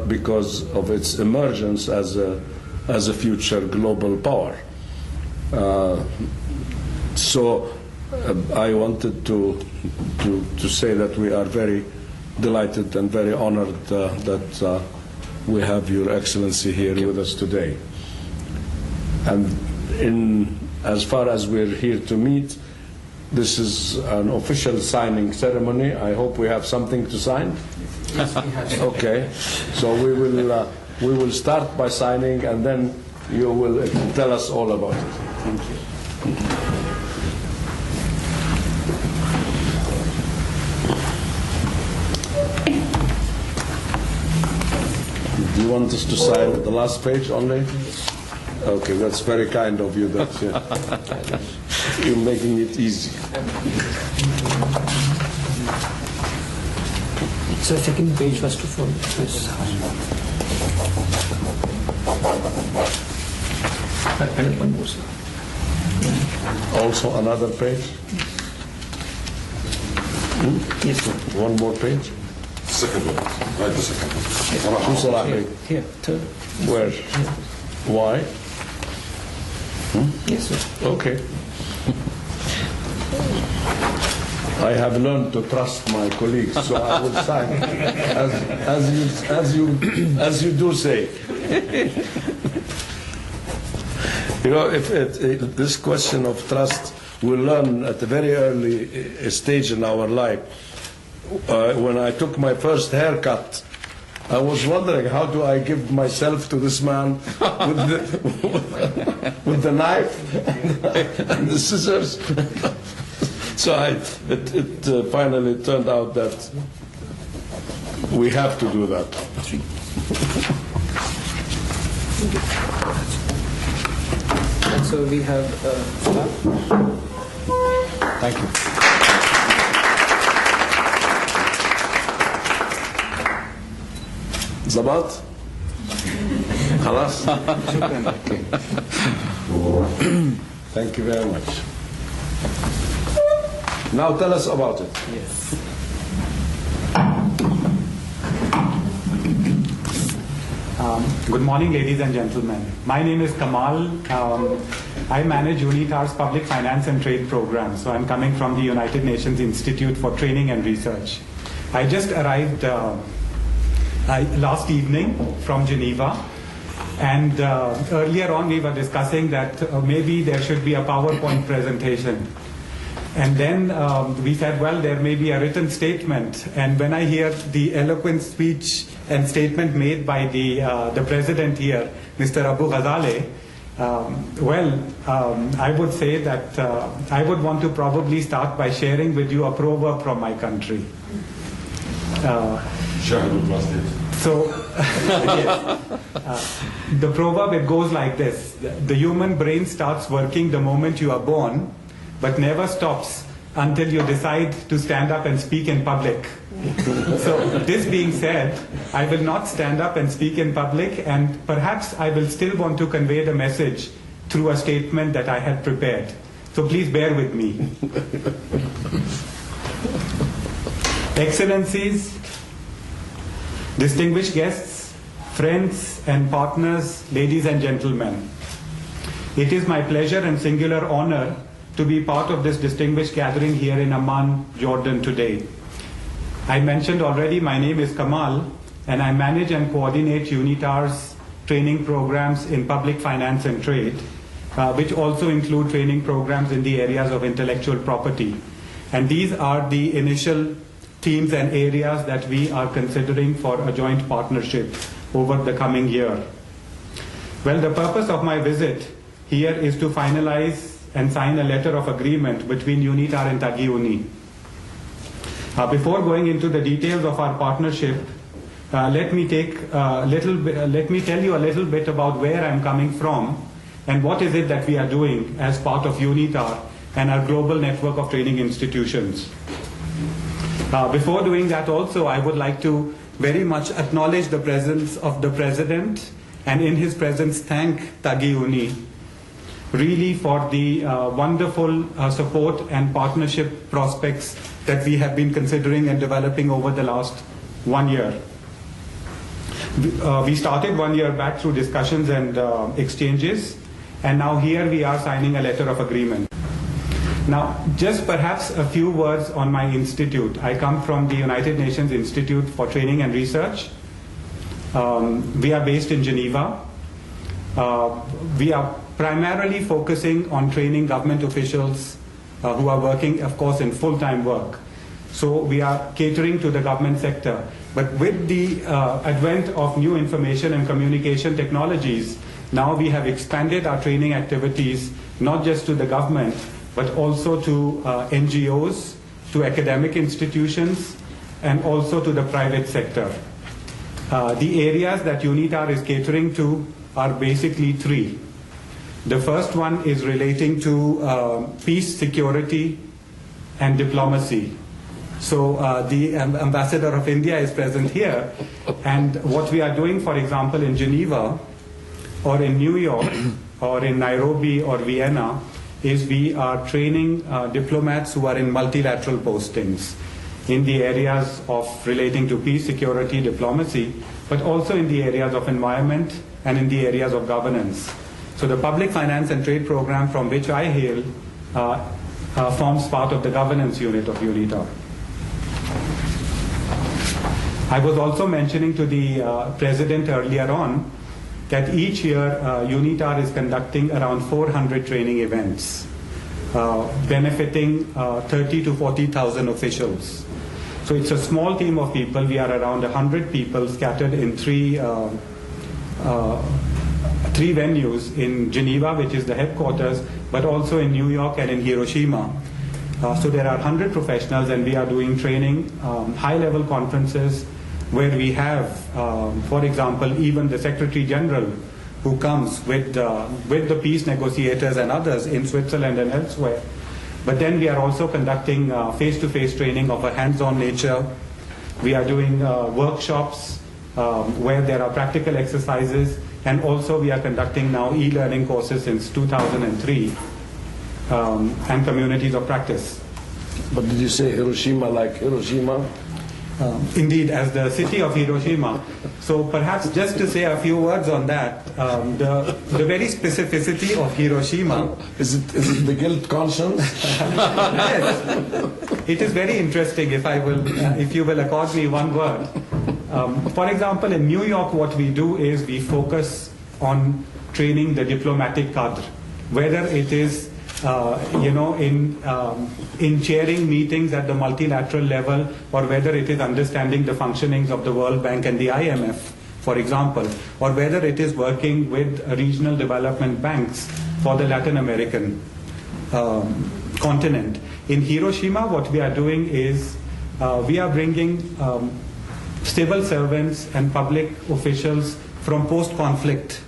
because of its emergence as a future global power. I wanted to say that we are very delighted and very honored that we have Your Excellency here with us today. And as far as we're here to meet, this is an official signing ceremony. I hope we have something to sign. Yes, we have. Okay, so we will start by signing, and then you will tell us all about it. Thank you. Do you want us to sign the last page only? Okay, that's very kind of you. That you're making it easy. So second page first of all. And one more, sir. Also another page? Yes, sir. One more page? Second one. Right, the second one. Who's the last Here, page? here, third. Where? Why? Yes, sir. Okay. I have learned to trust my colleagues, so I will sign as you do say. You know, if this question of trust we learn at a very early stage in our life. When I took my first haircut, I was wondering, how do I give myself to this man with the knife and the scissors? So it finally turned out that we have to do that. And so we have. Thank you. Zabat? Khalas? Thank you very much. Now tell us about it. Yes. Good morning, ladies and gentlemen. My name is Kamal. I manage UNITAR's Public Finance and Trade program. So I'm coming from the United Nations Institute for Training and Research. I just arrived last evening from Geneva. And earlier on we were discussing that maybe there should be a PowerPoint presentation. And then we said, well, there may be a written statement. And when I hear the eloquent speech and statement made by the president here, Mr. Abu Ghazaleh, I would say that I would want to probably start by sharing with you a proverb from my country. So, yes. The proverb, it goes like this. The human brain starts working the moment you are born, but never stops until you decide to stand up and speak in public. So this being said, I will not stand up and speak in public, and perhaps I will still want to convey the message through a statement that I had prepared. So please bear with me. Excellencies, distinguished guests, friends and partners, ladies and gentlemen, it is my pleasure and singular honor to be part of this distinguished gathering here in Amman, Jordan today. I mentioned already, my name is Kamal, and I manage and coordinate UNITAR's training programs in public finance and trade, which also include training programs in the areas of intellectual property. And these are the initial themes and areas that we are considering for a joint partnership over the coming year. Well, the purpose of my visit here is to finalize and sign a letter of agreement between UNITAR and TAGI-UNI. Before going into the details of our partnership, let me tell you a little bit about where I'm coming from and what is it that we are doing as part of UNITAR and our global network of training institutions. Before doing that also, I would like to very much acknowledge the presence of the President, and in his presence thank TAGI-UNI really for the wonderful support and partnership prospects that we have been considering and developing over the last 1 year. We started 1 year back through discussions and exchanges, and now here we are signing a letter of agreement. Now, just perhaps a few words on my institute. I come from the United Nations Institute for Training and Research. We are based in Geneva. We are primarily focusing on training government officials who are working, of course, in full-time work. So we are catering to the government sector. But with the advent of new information and communication technologies, now we have expanded our training activities not just to the government, but also to NGOs, to academic institutions, and also to the private sector. The areas that UNITAR is catering to are basically three. The first one is relating to peace, security, and diplomacy. So the ambassador of India is present here, and what we are doing, for example, in Geneva, or in New York, or in Nairobi or Vienna, is we are training diplomats who are in multilateral postings in the areas of relating to peace, security, diplomacy, but also in the areas of environment and in the areas of governance. So the Public Finance and Trade Program from which I hail forms part of the governance unit of UNITAR. I was also mentioning to the President earlier on that each year UNITAR is conducting around 400 training events, benefiting 30 to 40,000 officials. So it's a small team of people. We are around 100 people scattered in three venues in Geneva, which is the headquarters, but also in New York and in Hiroshima. So there are 100 professionals, and we are doing training, high-level conferences, where we have, for example, even the Secretary General who comes with the peace negotiators and others in Switzerland and elsewhere. But then we are also conducting face-to-face training of a hands-on nature. We are doing workshops where there are practical exercises, and also we are conducting now e-learning courses since 2003 and communities of practice. But did you say Hiroshima like Hiroshima? Indeed, as the city of Hiroshima. So perhaps just to say a few words on that, the very specificity of Hiroshima. Is it the guilt conscience? Yes. It is very interesting, if you will accord me one word. For example, in New York, what we do is we focus on training the diplomatic cadre, whether it is in chairing meetings at the multilateral level, or whether it is understanding the functionings of the World Bank and the IMF, for example, or whether it is working with regional development banks for the Latin American continent. In Hiroshima, what we are doing is we are bringing civil servants and public officials from post-conflict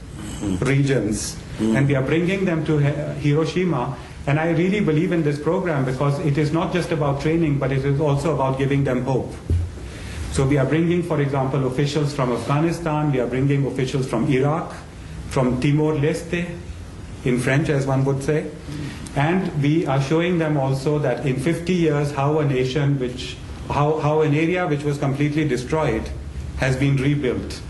regions, and we are bringing them to Hiroshima. And I really believe in this program because it is not just about training, but it is also about giving them hope. So we are bringing, for example, officials from Afghanistan, we are bringing officials from Iraq, from Timor-Leste, in French as one would say, and we are showing them also that in 50 years how an area which was completely destroyed has been rebuilt.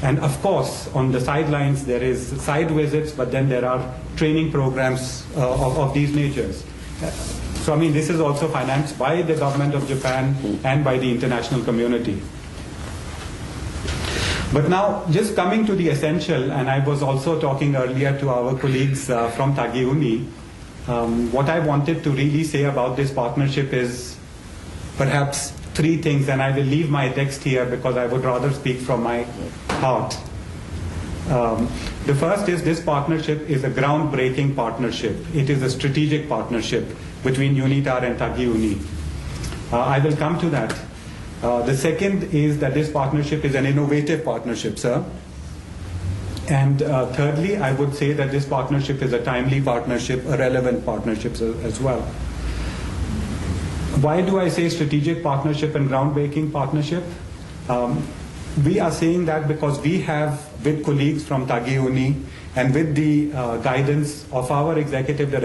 And of course, on the sidelines, there is side visits, but then there are training programs of these natures. So, I mean, this is also financed by the government of Japan and by the international community. But now, just coming to the essential, and I was also talking earlier to our colleagues from TAGI Uni, what I wanted to really say about this partnership is perhaps three things, and I will leave my text here because I would rather speak from my heart. The first is this partnership is a groundbreaking partnership. It is a strategic partnership between UNITAR and TAGI Uni. I will come to that. The second is that this partnership is an innovative partnership, sir. And thirdly, I would say that this partnership is a timely partnership, a relevant partnership as well. Why do I say strategic partnership and groundbreaking partnership? We are saying that because we have, with colleagues from TAGI Uni and with the guidance of our executive director,